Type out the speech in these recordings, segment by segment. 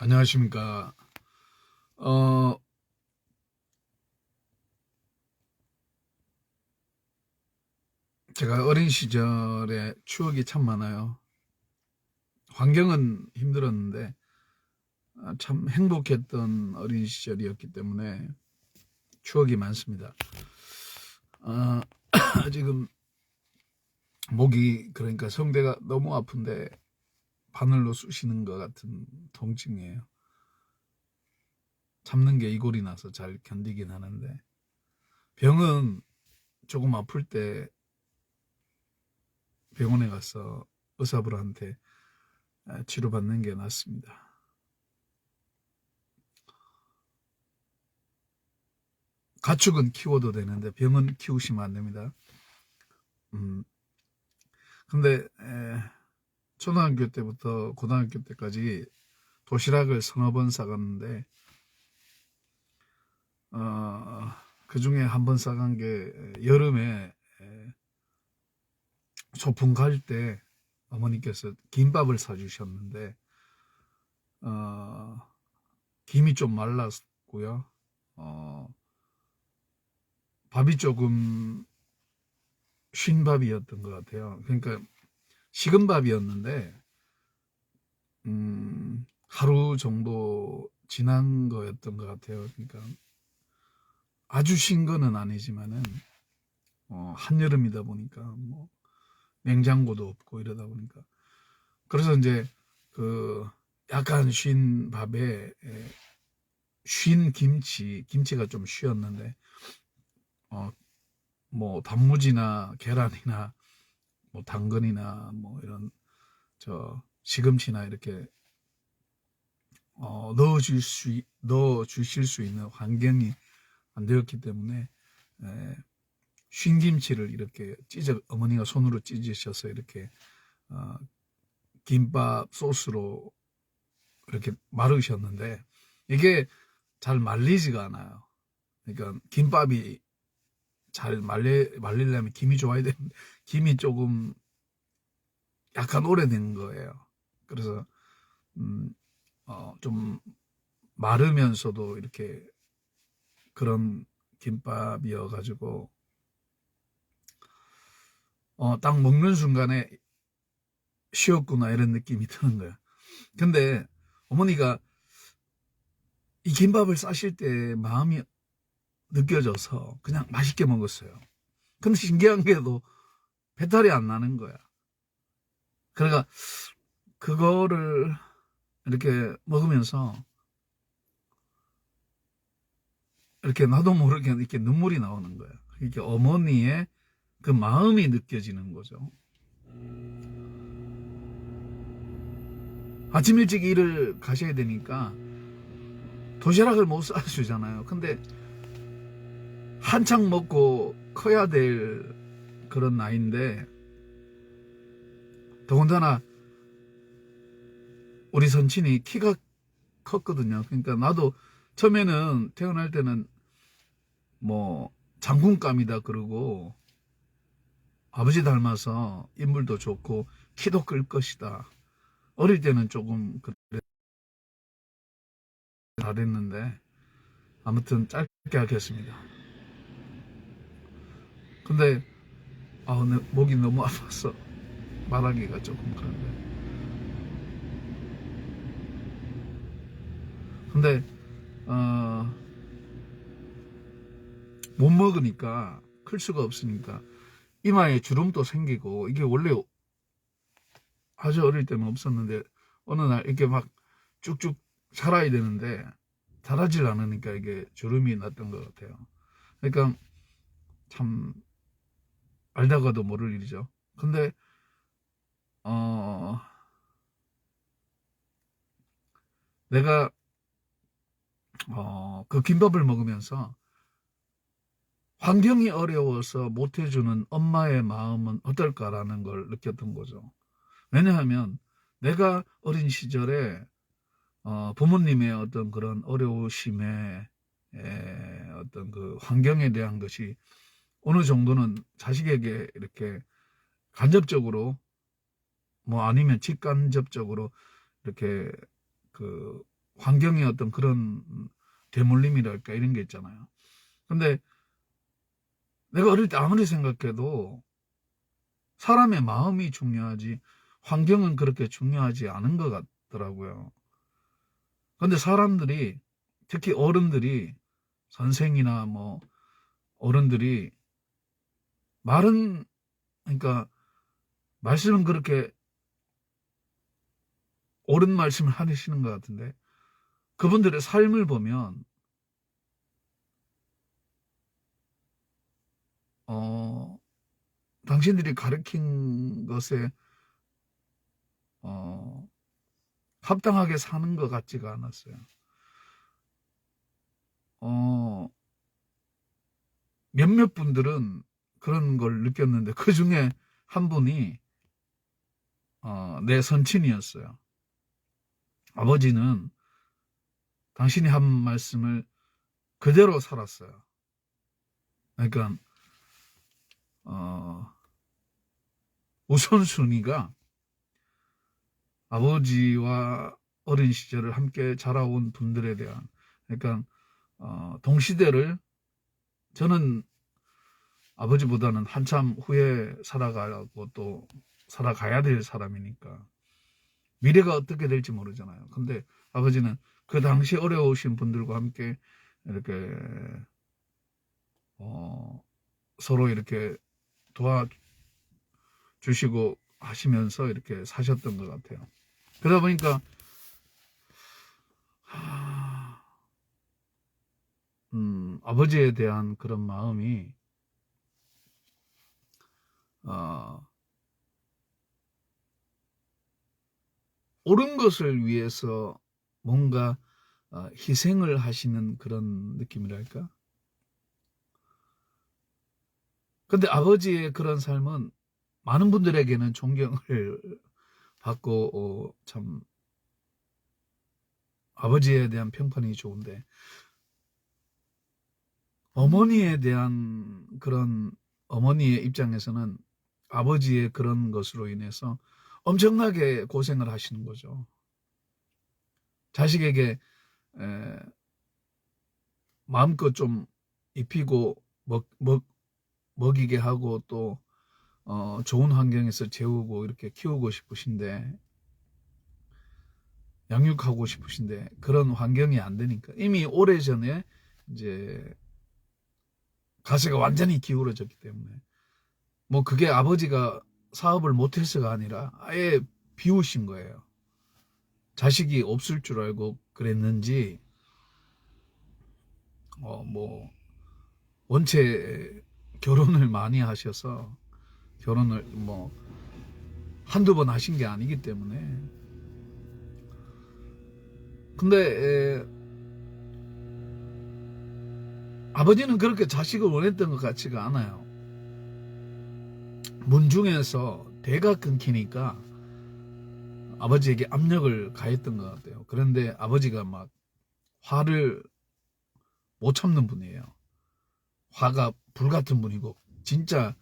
안녕하십니까. 어, 제가 어린 시절에 추억이 참 많아요. 환경은 힘들었는데 참 행복했던 어린 시절이었기 때문에 추억이 많습니다. 어, 지금 목이 그러니까 성대가 너무 아픈데 바늘로 쑤시는 것 같은 통증이에요. 참는 게 이골이 나서 잘 견디긴 하는데 병은 조금 아플 때 병원에 가서 의사분한테 치료받는 게 낫습니다. 가축은 키워도 되는데 병은 키우시면 안 됩니다. 음, 근데 초등학교 때부터 고등학교 때까지 도시락을 서너 번 싸갔는데 그 중에 한 번 싸간 게 여름에 소풍 갈 때 어머니께서 김밥을 사주셨는데 김이 좀 말랐고요. 어, 밥이 조금 쉰 밥이었던 것 같아요. 그러니까 식은 밥이었는데 하루 정도 지난 거였던 것 같아요. 그러니까 아주 신 거는 아니지만은 한여름이다 보니까 뭐 냉장고도 없고 이러다 보니까 그래서 이제 그 약간 쉰 밥에 쉰 김치가 좀 쉬었는데 뭐 단무지나 계란이나 뭐 당근이나 뭐 이런 저 시금치나 이렇게 넣어주실 수 있는 환경이 안 되었기 때문에 쉰 김치를 이렇게 어머니가 손으로 찢으셔서 이렇게 어, 김밥 소스로 이렇게 마르셨는데 이게 잘 말리지가 않아요. 그러니까 김밥이 잘 말리려면 김이 좋아야 되는데 김이 조금 약간 오래된 거예요. 그래서 좀 마르면서도 이렇게 그런 김밥이어가지고 딱 먹는 순간에 쉬었구나 이런 느낌이 드는 거야. 근데 어머니가 이 김밥을 싸실 때 마음이 느껴져서 그냥 맛있게 먹었어요. 근데 신기한 게도 배탈이 안 나는 거야. 그러니까 그거를 이렇게 먹으면서 이렇게 나도 모르게 이렇게 눈물이 나오는 거야. 이게 어머니의 그 마음이 느껴지는 거죠. 아침 일찍 일을 가셔야 되니까 도시락을 못 싸주잖아요. 근데 한창 먹고 커야 될 그런 나이인데 더군다나 우리 선친이 키가 컸거든요. 그러니까 나도 처음에는 태어날 때는 뭐 장군감이다 그러고 아버지 닮아서 인물도 좋고 키도 클 것이다. 어릴 때는 조금 그래 잘했는데 아무튼 짧게 하겠습니다. 근데 목이 너무 아파서 말하기가 조금 그런데 근데 못 먹으니까 클 수가 없으니까 이마에 주름도 생기고 이게 원래 아주 어릴 때는 없었는데 어느 날 이렇게 막 쭉쭉 자라야 되는데 자라질 않으니까 이게 주름이 났던 것 같아요. 그러니까 참 알다가도 모를 일이죠. 근데 어 내가 그 김밥을 먹으면서 환경이 어려워서 못해주는 엄마의 마음은 어떨까라는 걸 느꼈던 거죠. 왜냐하면 내가 어린 시절에 부모님의 어떤 그런 어려우심에 어떤 그 환경에 대한 것이 어느 정도는 자식에게 이렇게 간접적으로 뭐 아니면 직간접적으로 이렇게 그 환경의 어떤 그런 대물림이랄까 이런 게 있잖아요. 근데 내가 어릴 때 아무리 생각해도 사람의 마음이 중요하지 환경은 그렇게 중요하지 않은 것 같더라고요. 근데 사람들이 특히 어른들이 선생이나 뭐 어른들이 말은 그러니까 말씀은 그렇게 옳은 말씀을 하시는 것 같은데 그분들의 삶을 보면 당신들이 가르친 것에 합당하게 사는 것 같지가 않았어요. 몇몇 분들은 그런 걸 느꼈는데 그 중에 한 분이 내 선친이었어요. 아버지는 당신이 한 말씀을 그대로 살았어요. 그러니까 우선순위가 아버지와 어린 시절을 함께 자라온 분들에 대한 그러니까 동시대를 저는 아버지보다는 한참 후에 살아가고 또 살아가야 될 사람이니까 미래가 어떻게 될지 모르잖아요. 근데 아버지는 그 당시 어려우신 분들과 함께 이렇게 서로 이렇게 도와주시고 하시면서 이렇게 사셨던 것 같아요. 그러다 보니까 아버지에 대한 그런 마음이 옳은 것을 위해서 뭔가 희생을 하시는 그런 느낌이랄까? 근데 아버지의 그런 삶은 많은 분들에게는 존경을 받고 참 아버지에 대한 평판이 좋은데 어머니에 대한 그런 어머니의 입장에서는 아버지의 그런 것으로 인해서 엄청나게 고생을 하시는 거죠. 자식에게 마음껏 좀 입히고 먹이게 하고 또 좋은 환경에서 재우고 이렇게 키우고 싶으신데 양육하고 싶으신데 그런 환경이 안 되니까 이미 오래전에 이제 가세가 완전히 기울어졌기 때문에 뭐 그게 아버지가 사업을 못해서가 아니라 아예 비우신 거예요. 자식이 없을 줄 알고 그랬는지 뭐 원체 결혼을 많이 하셔서 결혼을 뭐 한두 번 하신 게 아니기 때문에 근데 아버지는 그렇게 자식을 원했던 것 같지가 않아요. 문중에서 대가 끊기니까 아버지에게 압력을 가했던 것 같아요. 그런데 아버지가 막 화를 못 참는 분이에요. 화가 불같은 분이고 진짜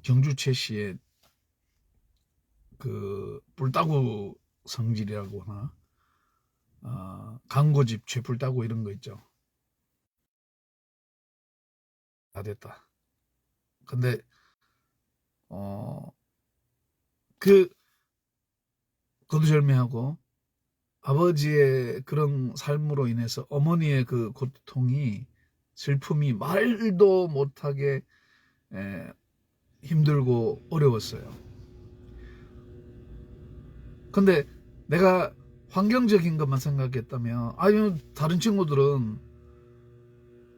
경주 최씨의 그 불따구 성질이라고 하나 강고집 죄불따구 이런 거 있죠. 다 됐다. 근데 그 거두절미하고 아버지의 그런 삶으로 인해서 어머니의 그 고통이 슬픔이 말도 못하게 힘들고 어려웠어요. 근데 내가 환경적인 것만 생각했다면 아유 다른 친구들은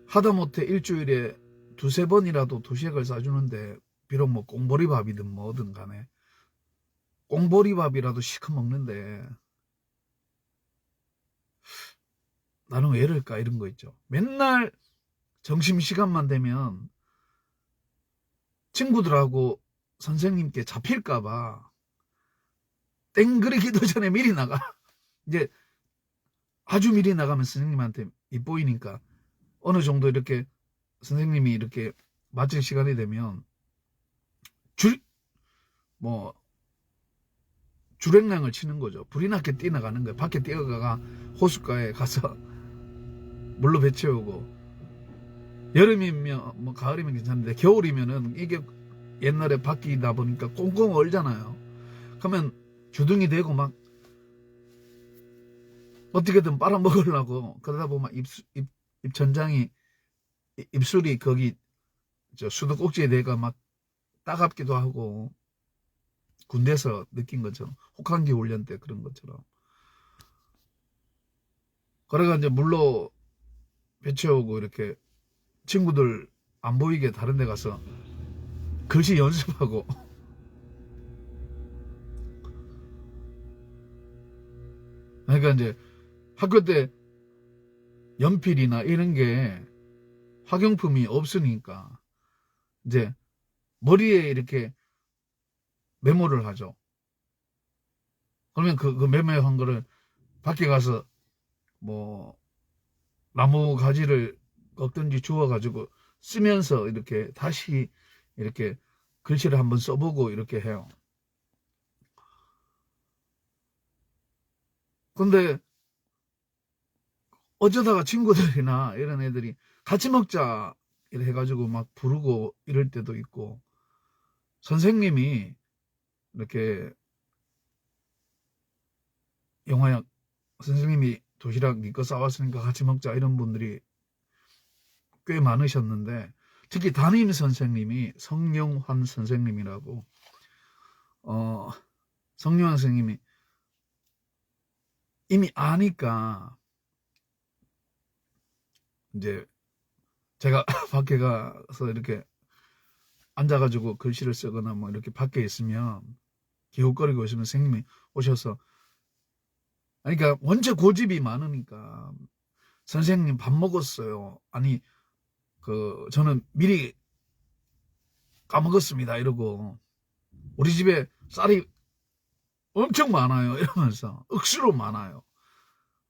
하다못해 일주일에 두세 번이라도 도시락을 싸주는데 비록 뭐 꽁보리밥이든 뭐든 간에 꽁보리밥이라도 시켜 먹는데 나는 왜 이럴까 이런 거 있죠. 맨날 점심시간만 되면 친구들하고 선생님께 잡힐까봐 땡그리기도 전에 미리 나가. 이제 아주 미리 나가면 선생님한테 밉보이니까 어느 정도 이렇게 선생님이 이렇게 맞을 시간이 되면 주랭랑을 치는 거죠. 불이 나게 뛰어나가는 거예요. 밖에 뛰어가가 호숫가에 가서 물로 배 채우고, 여름이면 뭐 가을이면 괜찮은데 겨울이면은 이게 옛날에 바뀌다 보니까 꽁꽁 얼잖아요. 그러면 주둥이 대고 막 어떻게든 빨아먹으려고 그러다 보면 입천장이, 입술이 거기 저 수도꼭지에 대가 막 따갑기도 하고, 군대에서 느낀 것처럼, 혹한기 훈련 때 그런 것처럼. 그래가 이제 물로 배 채우고 이렇게 친구들 안 보이게 다른 데 가서 글씨 연습하고. 그러니까 이제 학교 때 연필이나 이런 게 학용품이 없으니까 이제 머리에 이렇게 메모를 하죠. 그러면 그 메모한 거를 밖에 가서 뭐 나무 가지를 꺾든지 주워가지고 쓰면서 이렇게 다시 이렇게 글씨를 한번 써보고 이렇게 해요. 근데 어쩌다가 친구들이나 이런 애들이 같이 먹자 이래 해가지고 막 부르고 이럴 때도 있고, 선생님이 이렇게 영화야, 선생님이 도시락 네 거 싸왔으니까 같이 먹자 이런 분들이 꽤 많으셨는데, 특히 담임 선생님이 성룡환 선생님이라고, 성룡환 선생님이 이미 아니까 이제 제가 밖에 가서 이렇게 앉아가지고 글씨를 쓰거나 뭐 이렇게 밖에 있으면 기웃거리고 있으면 선생님이 오셔서, 그러니까 원체 고집이 많으니까 선생님 밥 먹었어요. 아니 저는 미리 까먹었습니다 이러고, 우리 집에 쌀이 엄청 많아요 이러면서 억수로 많아요.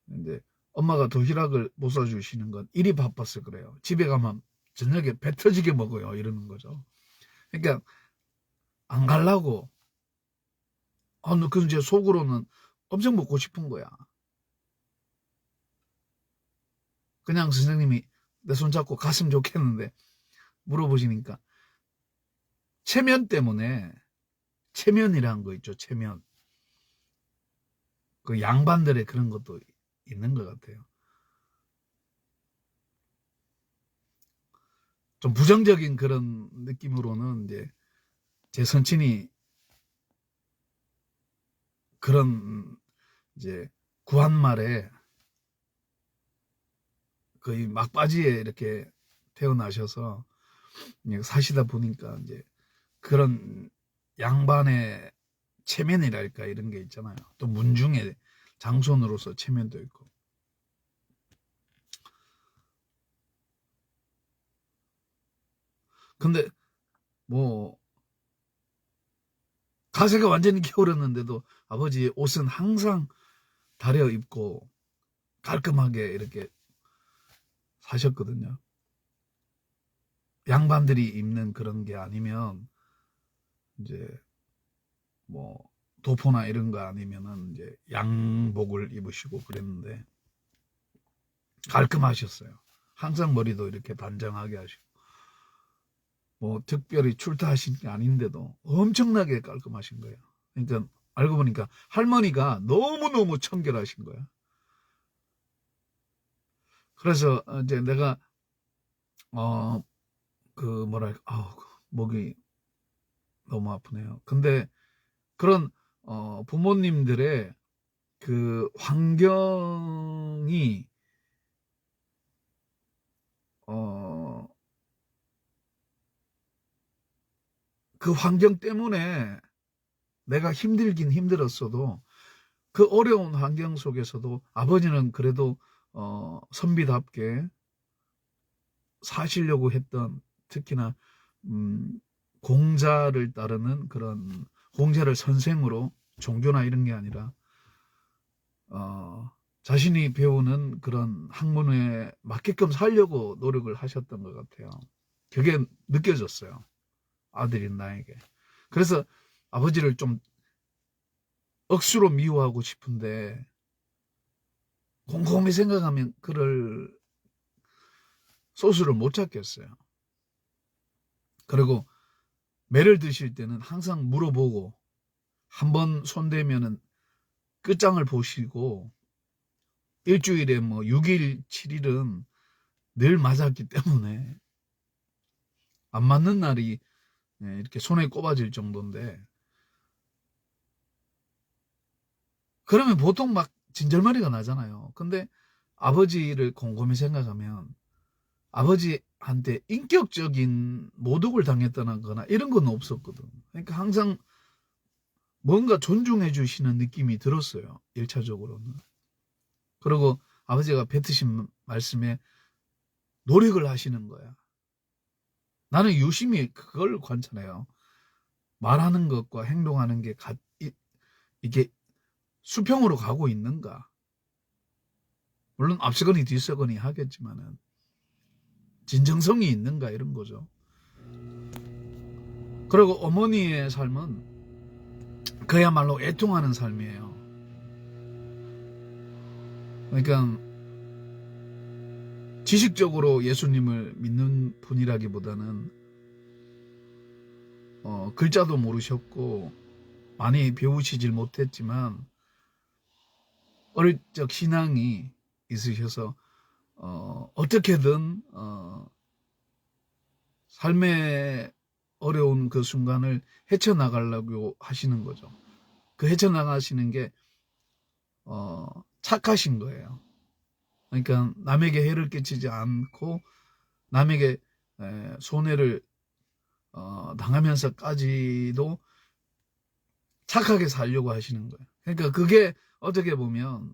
근데 엄마가 도시락을 못 사주시는 건 일이 바빠서 그래요. 집에 가면 저녁에 배 터지게 먹어요 이러는 거죠. 그러니까 안 가려고. 그 이제 속으로는 엄청 먹고 싶은 거야. 그냥 선생님이 내 손 잡고 갔으면 좋겠는데, 물어보시니까 체면 때문에, 체면이라는 거 있죠. 체면. 그 양반들의 그런 것도 있는 것 같아요. 좀 부정적인 그런 느낌으로는 이제 제 선친이 그런 이제 구한말에 거의 막바지에 이렇게 태어나셔서 사시다 보니까 이제 그런 양반의 체면이랄까 이런 게 있잖아요. 또 문중의 장손으로서 체면도 있고. 근데 뭐 가세가 완전히 게으르는데도 아버지 옷은 항상 다려 입고 깔끔하게 이렇게 사셨거든요. 양반들이 입는 그런 게 아니면 이제 뭐 도포나 이런 거 아니면은 이제 양복을 입으시고 그랬는데 깔끔하셨어요. 항상 머리도 이렇게 단정하게 하시고, 뭐 특별히 출타하신 게 아닌데도 엄청나게 깔끔하신 거예요. 그러니까 알고 보니까 할머니가 너무너무 청결하신 거야. 그래서 이제 내가 뭐랄까, 목이 너무 아프네요. 근데 그런 부모님들의 그 환경이 그 환경 때문에 내가 힘들긴 힘들었어도, 그 어려운 환경 속에서도 아버지는 그래도 선비답게 사시려고 했던, 특히나 공자를 따르는 그런, 공자를 선생으로 종교나 이런 게 아니라 자신이 배우는 그런 학문에 맞게끔 살려고 노력을 하셨던 것 같아요. 그게 느껴졌어요, 아들인 나에게. 그래서 아버지를 좀 억수로 미워하고 싶은데 곰곰이 생각하면 그럴 소스를 못 찾겠어요. 그리고 매를 드실 때는 항상 물어보고 한번 손대면은 끝장을 보시고 일주일에 뭐 6일, 7일은 늘 맞았기 때문에 안 맞는 날이 이렇게 손에 꼽아질 정도인데 그러면 보통 막 진절머리가 나잖아요. 근데 아버지를 곰곰이 생각하면 아버지한테 인격적인 모독을 당했다는 거나 이런 건 없었거든. 그러니까 항상 뭔가 존중해 주시는 느낌이 들었어요. 1차적으로는. 그리고 아버지가 뱉으신 말씀에 노력을 하시는 거야. 나는 유심히 그걸 관찰해요. 말하는 것과 행동하는 게 이게 수평으로 가고 있는가. 물론 앞서거니 뒤서거니 하겠지만은 진정성이 있는가 이런 거죠. 그리고 어머니의 삶은 그야말로 애통하는 삶이에요. 그러니까 지식적으로 예수님을 믿는 분이라기보다는 글자도 모르셨고 많이 배우시질 못했지만 어릴 적 신앙이 있으셔서 어떻게든 삶의 어려운 그 순간을 헤쳐나가려고 하시는 거죠. 그 헤쳐나가시는 게 착하신 거예요. 그러니까 남에게 해를 끼치지 않고 남에게 손해를 당하면서까지도 착하게 살려고 하시는 거예요. 그러니까 그게 어떻게 보면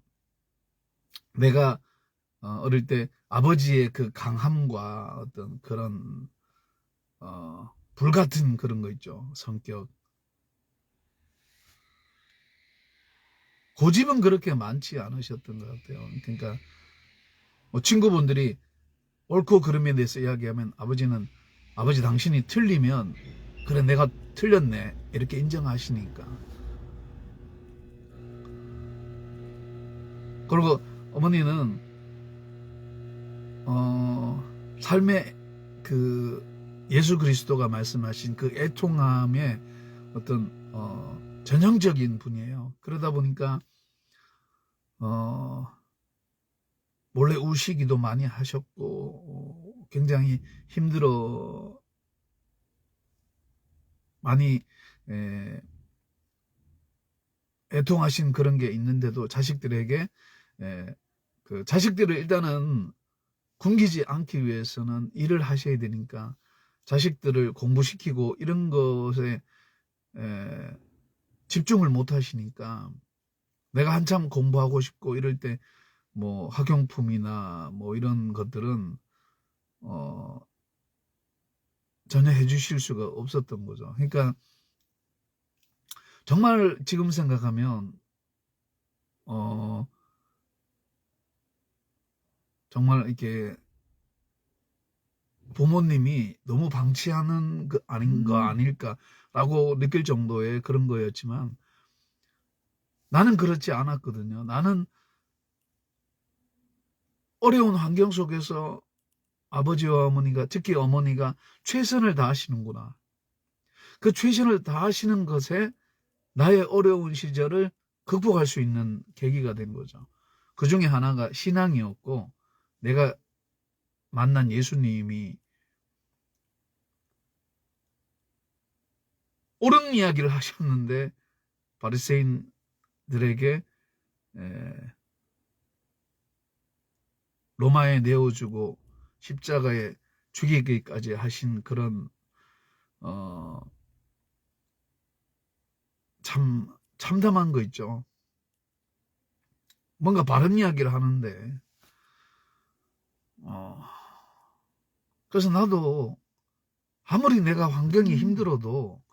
내가 어릴 때 아버지의 그 강함과 어떤 그런 불같은 그런 거 있죠. 성격. 고집은 그렇게 많지 않으셨던 것 같아요. 그러니까 뭐 친구분들이 옳고 그름에 대해서 이야기하면 아버지 당신이 틀리면 그래 내가 틀렸네 이렇게 인정하시니까. 그리고 어머니는 삶의 그 예수 그리스도가 말씀하신 그 애통함의 어떤 전형적인 분이에요. 그러다 보니까 몰래 우시기도 많이 하셨고 굉장히 힘들어 많이 애통하신 그런 게 있는데도 자식들에게 그 자식들을 일단은 굶기지 않기 위해서는 일을 하셔야 되니까 자식들을 공부시키고 이런 것에 집중을 못 하시니까 내가 한참 공부하고 싶고 이럴 때 뭐 학용품이나 뭐 이런 것들은 전혀 해주실 수가 없었던 거죠. 그러니까 정말 지금 생각하면 정말 이렇게 부모님이 너무 방치하는 거 아닐까라고 느낄 정도의 그런 거였지만 나는 그렇지 않았거든요. 나는 어려운 환경 속에서 아버지와 어머니가 특히 어머니가 최선을 다하시는구나. 그 최선을 다하시는 것에 나의 어려운 시절을 극복할 수 있는 계기가 된 거죠. 그 중에 하나가 신앙이었고 내가 만난 예수님이 옳은 이야기를 하셨는데 바리새인들에게 로마에 내어주고 십자가에 죽이기까지 하신 그런 참 참담한 거 있죠. 뭔가 바른 이야기를 하는데 그래서 나도 아무리 내가 환경이 힘들어도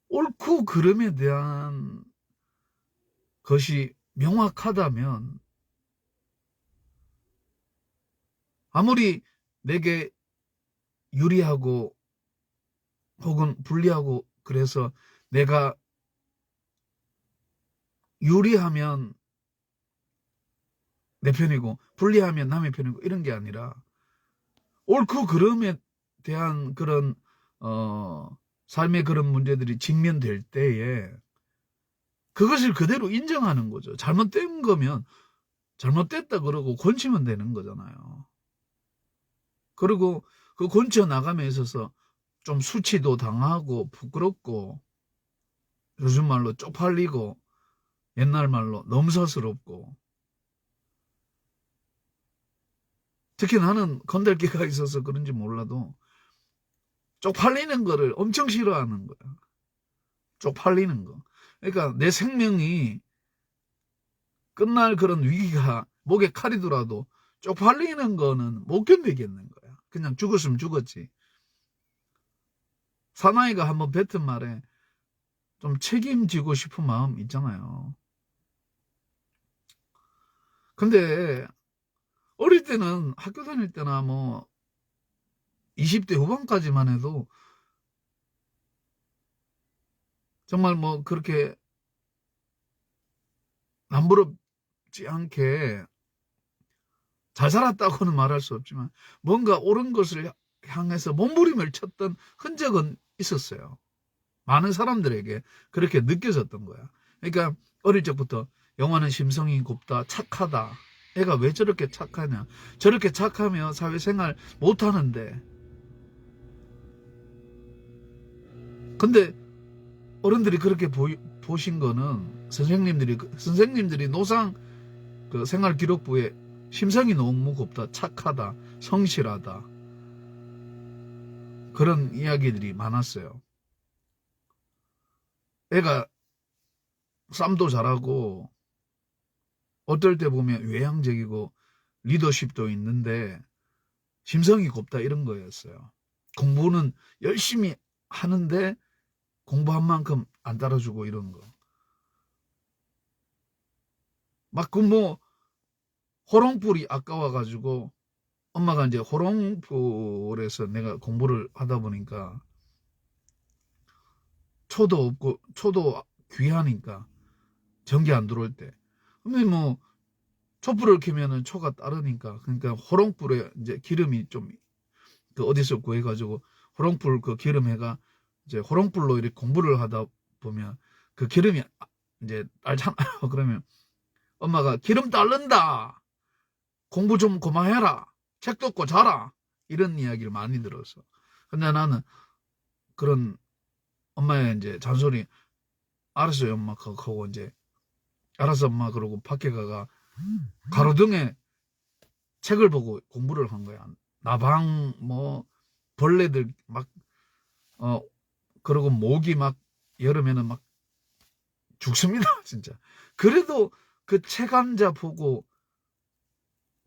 옳고 그름에 대한 것이 명확하다면 아무리 내게 유리하고 혹은 불리하고 그래서 내가 유리하면 내 편이고 불리하면 남의 편이고 이런 게 아니라 옳고 그름에 대한 그런 삶의 그런 문제들이 직면될 때에 그것을 그대로 인정하는 거죠. 잘못된 거면 잘못됐다 그러고 고치면 되는 거잖아요. 그리고 그 고쳐 나감에 있어서 좀 수치도 당하고 부끄럽고 요즘 말로 쪽팔리고 옛날 말로 넘사스럽고 특히 나는 건달기가 있어서 그런지 몰라도 쪽팔리는 거를 엄청 싫어하는 거야. 쪽팔리는 거. 그러니까 내 생명이 끝날 그런 위기가 목에 칼이더라도 쪽팔리는 거는 못 견디겠는 거야. 그냥 죽었으면 죽었지. 사나이가 한번 뱉은 말에 좀 책임지고 싶은 마음 있잖아요. 근데 어릴 때는 학교 다닐 때나 뭐 20대 후반까지만 해도 정말 뭐 그렇게 남부럽지 않게 잘 살았다고는 말할 수 없지만 뭔가 옳은 것을 향해서 몸부림을 쳤던 흔적은 있었어요. 많은 사람들에게 그렇게 느껴졌던 거야. 그러니까 어릴 적부터 영화는 심성이 곱다, 착하다. 애가 왜 저렇게 착하냐. 저렇게 착하면 사회생활 못하는데. 근데 어른들이 그렇게 보신 거는 선생님들이 노상 그 생활기록부에 심성이 너무 곱다, 착하다, 성실하다. 그런 이야기들이 많았어요. 애가 쌈도 잘하고 어떨 때 보면 외향적이고 리더십도 있는데 심성이 곱다 이런 거였어요. 공부는 열심히 하는데 공부한 만큼 안 따라주고 이런 거. 막 그 뭐 호롱불이 아까워가지고 엄마가 이제 호롱불에서 내가 공부를 하다 보니까 초도 없고 초도 귀하니까 전기 안 들어올 때. 근데 뭐 촛불을 켜면은 초가 따르니까 그러니까 호롱불에 이제 기름이 좀 그 어디서 구해가지고 호롱불 그 기름해가 이제 호롱불로 이렇게 공부를 하다 보면 그 기름이 이제 딸잖아요. 그러면 엄마가 기름 따른다. 공부 좀 그만해라. 책도 읽고 자라. 이런 이야기를 많이 들었어. 근데 나는 그런 엄마의 이제 잔소리 알았어요, 엄마. 하고 이제 알았어, 엄마. 그러고 밖에 가가 가로등에 책을 보고 공부를 한 거야. 나방 뭐 벌레들 막 그러고 모기 막 여름에는 막 죽습니다, 진짜. 그래도 그 책 앉아 보고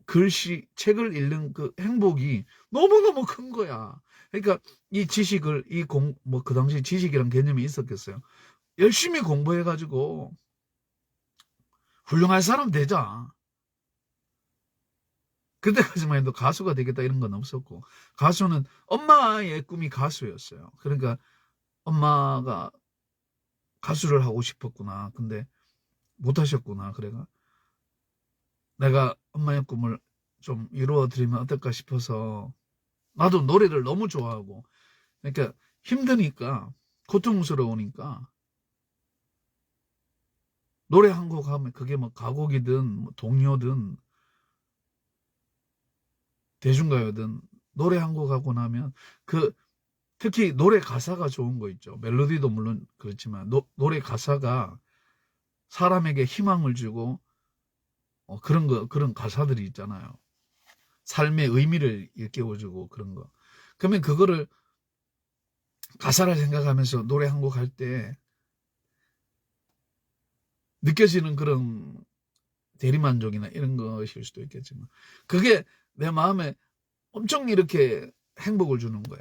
글씨 책을 읽는 그 행복이 너무너무 큰 거야. 그러니까 이 지식을 뭐 그 당시 지식이란 개념이 있었겠어요. 열심히 공부해가지고 훌륭한 사람 되자. 그때까지만 해도 가수가 되겠다 이런 건 없었고 가수는 엄마의 꿈이 가수였어요. 그러니까 엄마가 가수를 하고 싶었구나. 근데 못하셨구나. 그래가 내가 엄마의 꿈을 좀 이루어드리면 어떨까 싶어서 나도 노래를 너무 좋아하고 그러니까 힘드니까 고통스러우니까 노래 한 곡 하면 그게 뭐 가곡이든 뭐 동요든 대중가요든 노래 한 곡 하고 나면 그 특히 노래 가사가 좋은 거 있죠. 멜로디도 물론 그렇지만 노래 가사가 사람에게 희망을 주고 그런 가사들이 있잖아요. 삶의 의미를 일깨워주고 그런 거. 그러면 그거를 가사를 생각하면서 노래 한 곡 할 때 느껴지는 그런 대리만족이나 이런 것일 수도 있겠지만 그게 내 마음에 엄청 이렇게 행복을 주는 거야.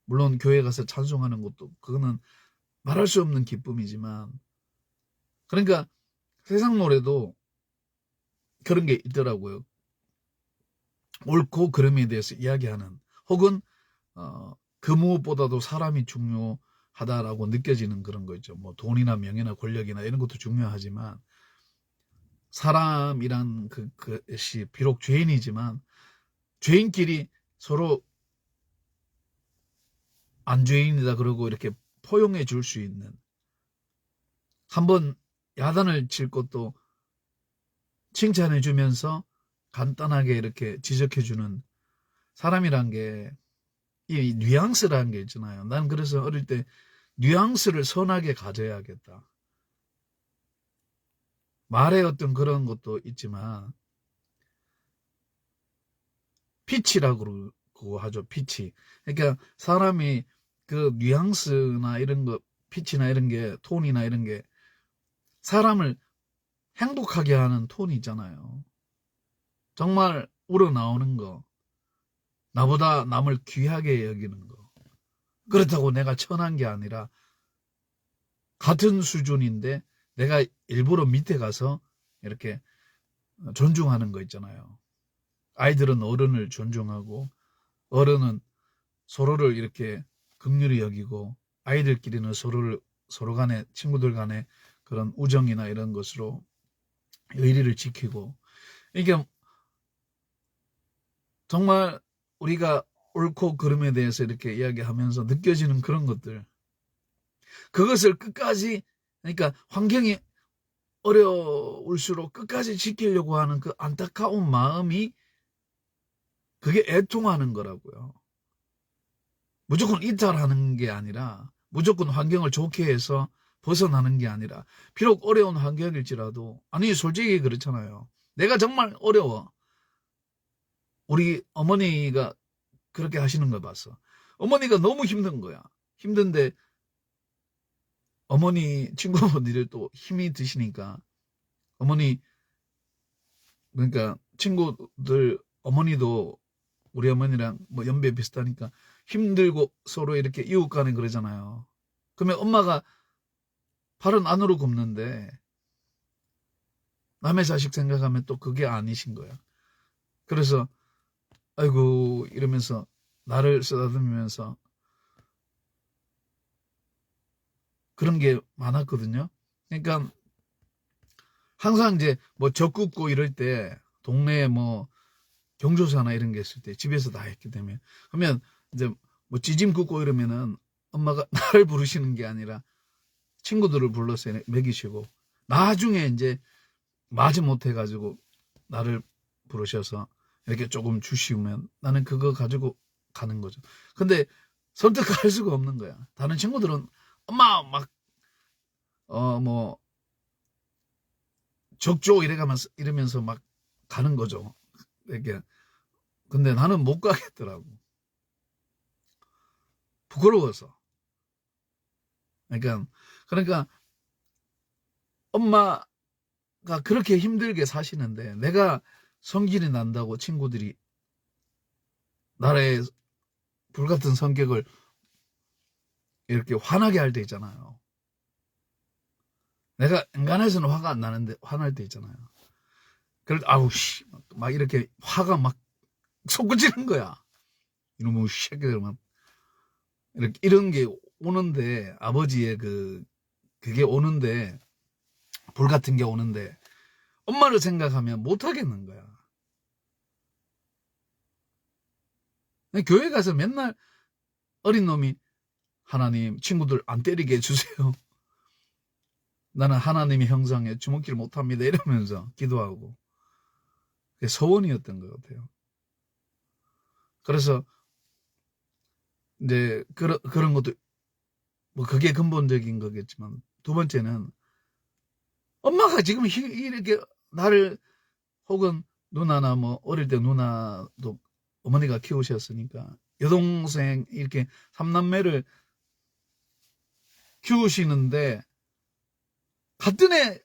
물론 교회 가서 찬송하는 것도 그거는 말할 수 없는 기쁨이지만 그러니까 세상 노래도 그런 게 있더라고요. 옳고 그름에 대해서 이야기하는 혹은 그 무엇보다도 사람이 중요 하다라고 느껴지는 그런 거 있죠. 뭐 돈이나 명예나 권력이나 이런 것도 중요하지만 사람이란 그것이 비록 죄인이지만 죄인끼리 서로 안 죄인이다 그러고 이렇게 포용해 줄 수 있는, 한번 야단을 칠 것도 칭찬해 주면서 간단하게 이렇게 지적해 주는 사람이란 게, 이 뉘앙스라는 게 있잖아요. 난 그래서 어릴 때 뉘앙스를 선하게 가져야겠다. 말의 어떤 그런 것도 있지만 피치라고 하죠. 피치. 그러니까 사람이 그 뉘앙스나 이런 거, 피치나 이런 게, 톤이나 이런 게 사람을 행복하게 하는 톤이 있잖아요. 정말 우러나오는 거, 나보다 남을 귀하게 여기는 거. 그렇다고 내가 천한 게 아니라 같은 수준인데 내가 일부러 밑에 가서 이렇게 존중하는 거 있잖아요. 아이들은 어른을 존중하고 어른은 서로를 이렇게 긍휼히 여기고 아이들끼리는 서로 간에, 친구들 간에 그런 우정이나 이런 것으로 의리를 지키고, 이게 정말 우리가 옳고 그름에 대해서 이렇게 이야기하면서 느껴지는 그런 것들, 그것을 끝까지, 그러니까 환경이 어려울수록 끝까지 지키려고 하는 그 안타까운 마음이, 그게 애통하는 거라고요. 무조건 이탈하는 게 아니라, 무조건 환경을 좋게 해서 벗어나는 게 아니라, 비록 어려운 환경일지라도, 아니 솔직히 그렇잖아요. 내가 정말 어려워. 우리 어머니가 그렇게 하시는 걸 봤어. 어머니가 너무 힘든 거야. 힘든데 어머니 친구분들이 또 힘이 드시니까, 어머니, 그러니까 친구들 어머니도 우리 어머니랑 뭐 연배 비슷하니까 힘들고 서로 이렇게 이웃 간에 그러잖아요. 그러면 엄마가 발은 안으로 굽는데 남의 자식 생각하면 또 그게 아니신 거야. 그래서 아이고 이러면서 나를 쓰다듬으면서 그런 게 많았거든요. 그러니까 항상 이제 뭐 적 굽고 이럴 때 동네에 뭐 경조사나 이런 게 있을 때 집에서 다 했기 때문에, 그러면 이제 뭐 찌짐 굽고 이러면은 엄마가 나를 부르시는 게 아니라 친구들을 불러서 먹이시고, 나중에 이제 마지 못해가지고 나를 부르셔서 이렇게 조금 주시면 나는 그거 가지고 가는 거죠. 근데 설득할 수가 없는 거야. 다른 친구들은 엄마 막 뭐 적조 이러면서 막 가는 거죠. 이렇게. 근데 나는 못 가겠더라고. 부끄러워서. 그러니까 엄마가 그렇게 힘들게 사시는데 내가 성질이 난다고 친구들이 나의 불같은 성격을 이렇게 화나게 할 때 있잖아요. 내가 인간에서는 화가 안 나는데 화날 때 있잖아요. 그럴 때 아우 씨 막 이렇게 화가 막 솟구치는 거야. 이놈의 새끼들 막 이렇게 이런 게 오는데, 아버지의 그게 오는데, 불 같은 게 오는데 엄마를 생각하면 못 하겠는 거야. 교회 가서 맨날 어린 놈이 하나님 친구들 안 때리게 해주세요. 나는 하나님의 형상에 주먹질 못합니다. 이러면서 기도하고. 그게 소원이었던 것 같아요. 그래서 이제 그런 것도 뭐 그게 근본적인 거겠지만, 두 번째는 엄마가 지금 이렇게 나를, 혹은 누나나 뭐 어릴 때 누나도 어머니가 키우셨으니까 여동생 이렇게 삼남매를 키우시는데 같은 애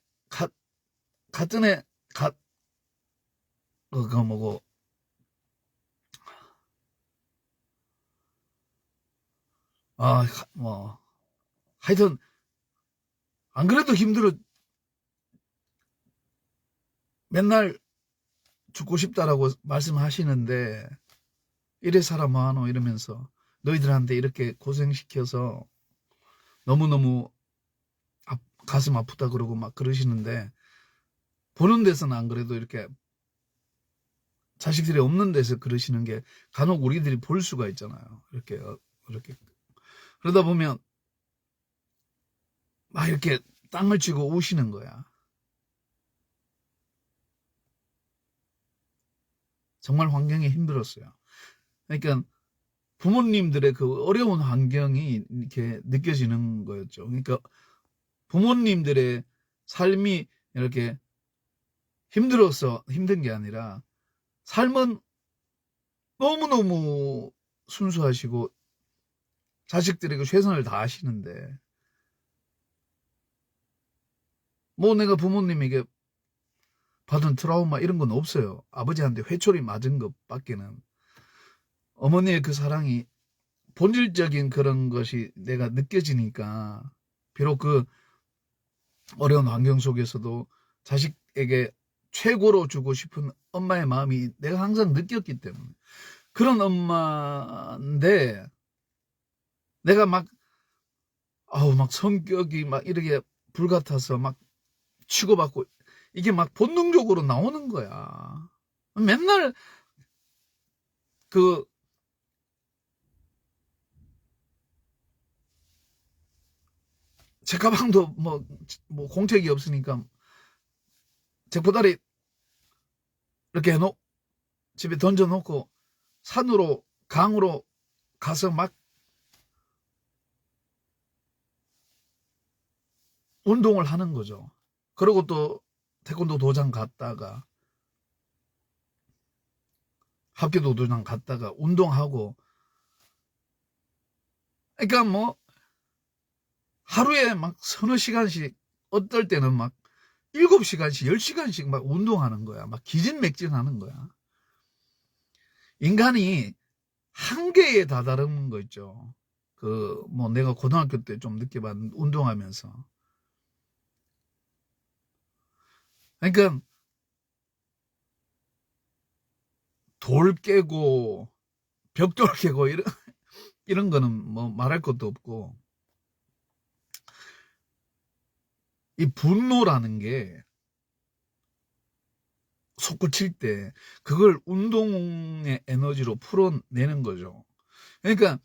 그거 뭐고 뭐 하여튼 안 그래도 힘들어 맨날 죽고 싶다라고 말씀하시는데 이래 살아 뭐하노 이러면서 너희들한테 이렇게 고생시켜서 너무너무 가슴 아프다 그러고 막 그러시는데, 보는 데서는 안 그래도 이렇게 자식들이 없는 데서 그러시는 게 간혹 우리들이 볼 수가 있잖아요. 이렇게. 그러다 보면 막 이렇게 땅을 치고 우시는 거야. 정말 환경이 힘들었어요. 그러니까 부모님들의 그 어려운 환경이 이렇게 느껴지는 거였죠. 그러니까 부모님들의 삶이 이렇게 힘들어서 힘든 게 아니라 삶은 너무너무 순수하시고 자식들에게 최선을 다하시는데, 뭐 내가 부모님에게 받은 트라우마 이런 건 없어요. 아버지한테 회초리 맞은 것밖에는. 어머니의 그 사랑이 본질적인 그런 것이 내가 느껴지니까, 비록 그 어려운 환경 속에서도 자식에게 최고로 주고 싶은 엄마의 마음이 내가 항상 느꼈기 때문에. 그런 엄마인데 내가 막 성격이 막 이렇게 불같아서 막 치고받고 이게 막 본능적으로 나오는 거야. 맨날 제 가방도 뭐 공책이 없으니까 책보다리 이렇게 집에 던져놓고 산으로 강으로 가서 막 운동을 하는 거죠. 그리고 또 태권도 도장 갔다가 합기도 도장 갔다가 운동하고, 그러니까 뭐 하루에 막 서너 시간씩, 어떨 때는 막 7시간씩 10시간씩 막 운동하는 거야. 막 기진맥진하는 거야. 인간이 한계에 다다른 거 있죠. 뭐 내가 고등학교 때 좀 느껴봤는 운동하면서. 그러니까 돌 깨고 벽돌 깨고 이런 거는 뭐 말할 것도 없고, 이 분노라는 게 솟구칠 때 그걸 운동의 에너지로 풀어내는 거죠. 그러니까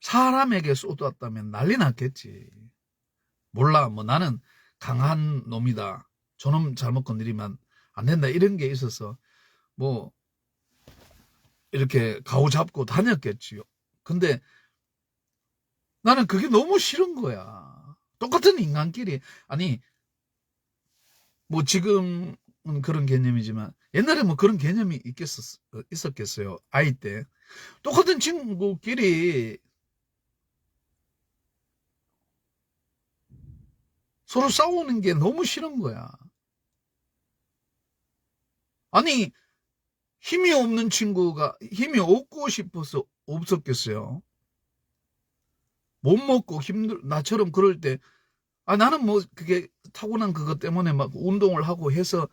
사람에게 쏟았다면 난리 났겠지. 몰라, 뭐 나는 강한 놈이다, 저놈 잘못 건드리면 안 된다, 이런 게 있어서 뭐 이렇게 가오 잡고 다녔겠지요. 근데 나는 그게 너무 싫은 거야. 똑같은 인간끼리, 아니 뭐 지금은 그런 개념이지만 옛날에 뭐 그런 개념이 있었겠어요. 아이 때 똑같은 친구끼리 서로 싸우는 게 너무 싫은 거야. 아니 힘이 없는 친구가 힘이 없고 싶어서 없었겠어요. 못 먹고 나처럼 그럴 때, 나는 뭐 그게 타고난 그것 때문에 막 운동을 하고 해서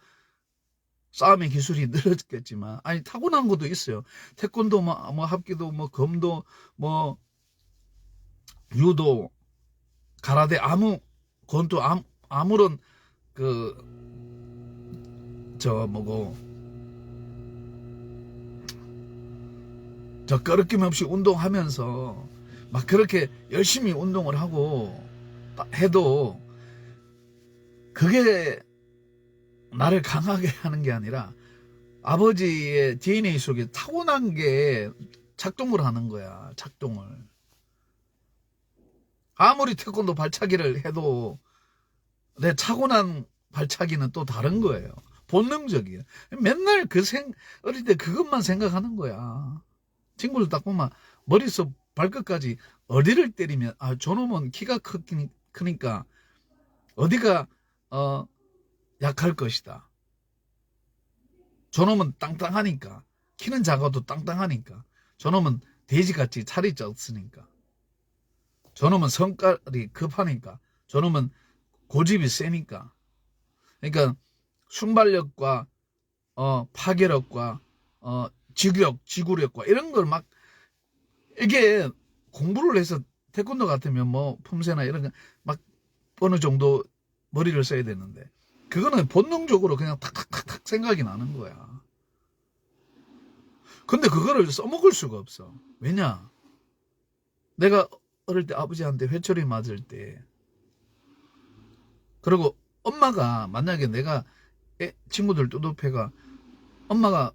싸움의 기술이 늘었겠지만, 아니 타고난 것도 있어요. 태권도 뭐 합기도 뭐 검도 뭐 유도 가라데 그건 또 아무런 꺼리낌 없이 운동하면서 막 그렇게 열심히 운동을 하고 해도 그게 나를 강하게 하는 게 아니라 아버지의 DNA 속에 타고난 게 작동을 하는 거야. 작동을. 아무리 태권도 발차기를 해도 내 타고난 발차기는 또 다른 거예요. 본능적이에요. 맨날 어릴 때 그것만 생각하는 거야. 친구들 딱 보면 머릿속 발끝까지 어디를 때리면 저놈은 키가 크니까 어디가 약할 것이다. 저놈은 땅땅하니까, 키는 작아도 땅땅하니까, 저놈은 돼지같이 살이 쪘으니까, 저놈은 성깔이 급하니까, 저놈은 고집이 세니까. 그러니까 순발력과 파괴력과 지구력과 이런 걸 막 이게 공부를 해서 태권도 같으면 뭐 품새나 이런 거 막 어느 정도 머리를 써야 되는데 그거는 본능적으로 그냥 탁탁탁탁 생각이 나는 거야. 근데 그거를 써먹을 수가 없어. 왜냐? 내가 어릴 때 아버지한테 회초리 맞을 때 그리고 엄마가 만약에 내가 친구들 뚜두패가 엄마가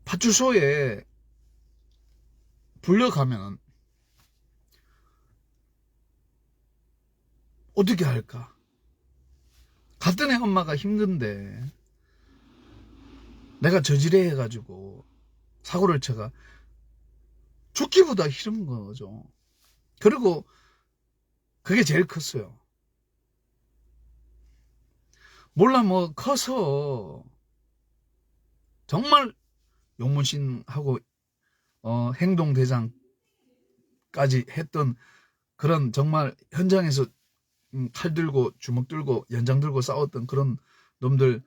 파출소에 불려가면 어떻게 할까? 갔더니 엄마가 힘든데 내가 저지레 해가지고 사고를 쳐가 죽기보다 싫은 거죠. 그리고 그게 제일 컸어요. 몰라 뭐 커서 정말 용문신하고 행동대장까지 했던 그런 정말 현장에서 칼 들고 주먹 들고 연장 들고 싸웠던 그런 놈들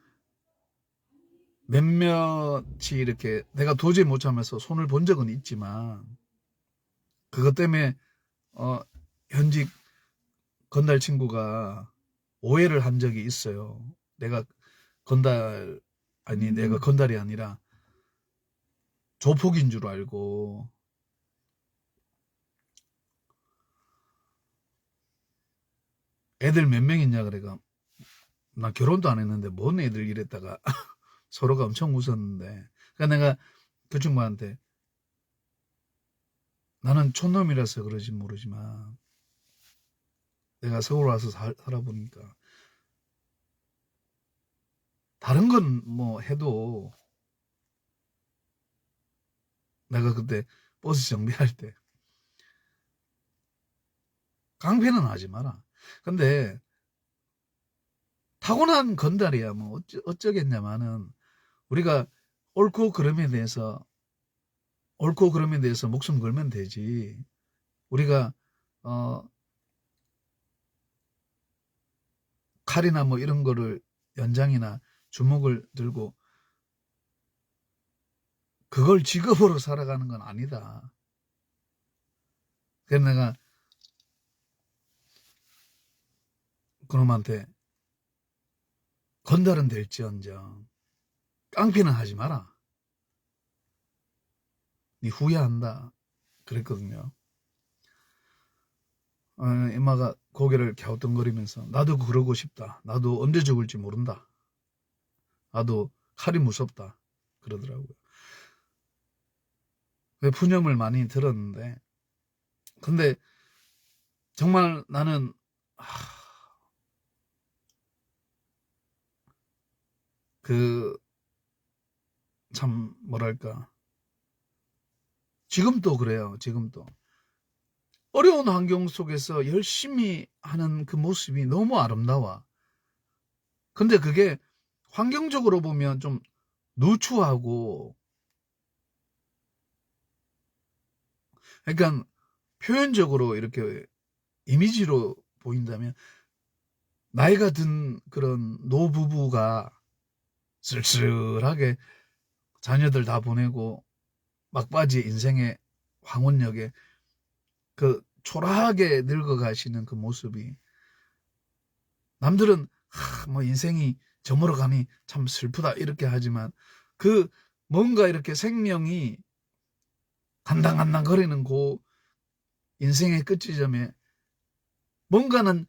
몇몇이 이렇게 내가 도저히 못 참아서 손을 본 적은 있지만 그것 때문에 현직 건달 친구가 오해를 한 적이 있어요. 내가 내가 건달이 아니라 조폭인 줄 알고 애들 몇 명 있냐 그래가 나 결혼도 안 했는데 뭔 애들 이랬다가 서로가 엄청 웃었는데 그러니까 내가 그 친구한테 나는 촌놈이라서 그러지 모르지만 내가 서울 와서 살아보니까 다른 건 뭐 해도 내가 그때 버스 정비할 때 깡패는 하지 마라. 근데 타고난 건달이야 뭐 어쩌겠냐마는 우리가 옳고 그름에 대해서 목숨 걸면 되지. 우리가 칼이나 뭐 이런 거를 연장이나 주먹을 들고 그걸 직업으로 살아가는 건 아니다. 그래서 내가 그놈한테 건달은 될지언정 깡패는 하지 마라. 네 후회한다. 그랬거든요. 엄마가 고개를 갸우뚱거리면서 나도 그러고 싶다. 나도 언제 죽을지 모른다. 나도 칼이 무섭다. 그러더라고요. 푸념을 많이 들었는데 근데 정말 나는 참 뭐랄까 지금도 그래요. 지금도 어려운 환경 속에서 열심히 하는 그 모습이 너무 아름다워. 근데 그게 환경적으로 보면 좀 누추하고 그러니까 표현적으로 이렇게 이미지로 보인다면 나이가 든 그런 노부부가 쓸쓸하게 자녀들 다 보내고 막바지 인생의 황혼역에 그 초라하게 늙어가시는 그 모습이 남들은 뭐 인생이 저물어 가니 참 슬프다 이렇게 하지만 그 뭔가 이렇게 생명이 간당간당 거리는 그 인생의 끝지점에 뭔가는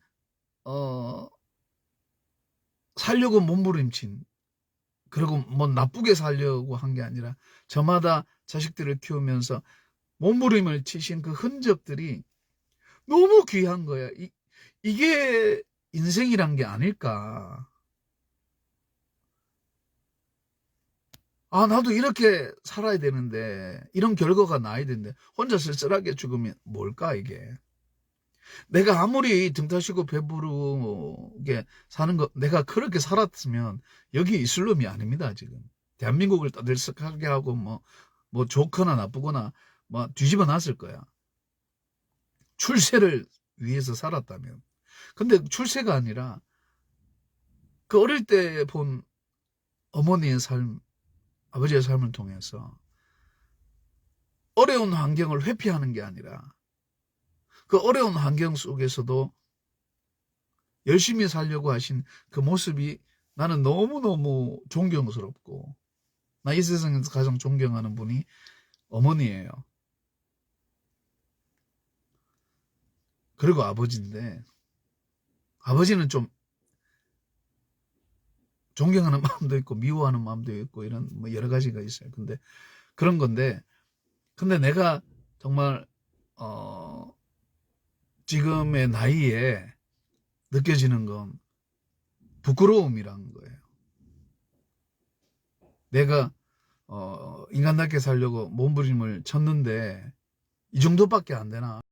살려고 몸부림친 그리고 뭐 나쁘게 살려고 한 게 아니라 저마다 자식들을 키우면서 몸부림을 치신 그 흔적들이 너무 귀한 거야. 이게 인생이란 게 아닐까. 나도 이렇게 살아야 되는데 이런 결과가 나야 되는데 혼자 쓸쓸하게 죽으면 뭘까 이게. 내가 아무리 등 타시고 배부르게 사는 거 내가 그렇게 살았으면 여기 있을 놈이 아닙니다 지금. 대한민국을 떠들썩하게 하고 뭐 좋거나 나쁘거나 뭐 뒤집어 놨을 거야. 출세를 위해서 살았다면. 근데 출세가 아니라 그 어릴 때 본 어머니의 삶, 아버지의 삶을 통해서 어려운 환경을 회피하는 게 아니라 그 어려운 환경 속에서도 열심히 살려고 하신 그 모습이 나는 너무너무 존경스럽고, 나 이 세상에서 가장 존경하는 분이 어머니예요. 그리고 아버지인데, 아버지는 좀 존경하는 마음도 있고 미워하는 마음도 있고 이런 뭐 여러 가지가 있어요. 근데 그런 건데, 근데 내가 정말 지금의 나이에 느껴지는 건 부끄러움이라는 거예요. 내가 인간답게 살려고 몸부림을 쳤는데 이 정도밖에 안 되나?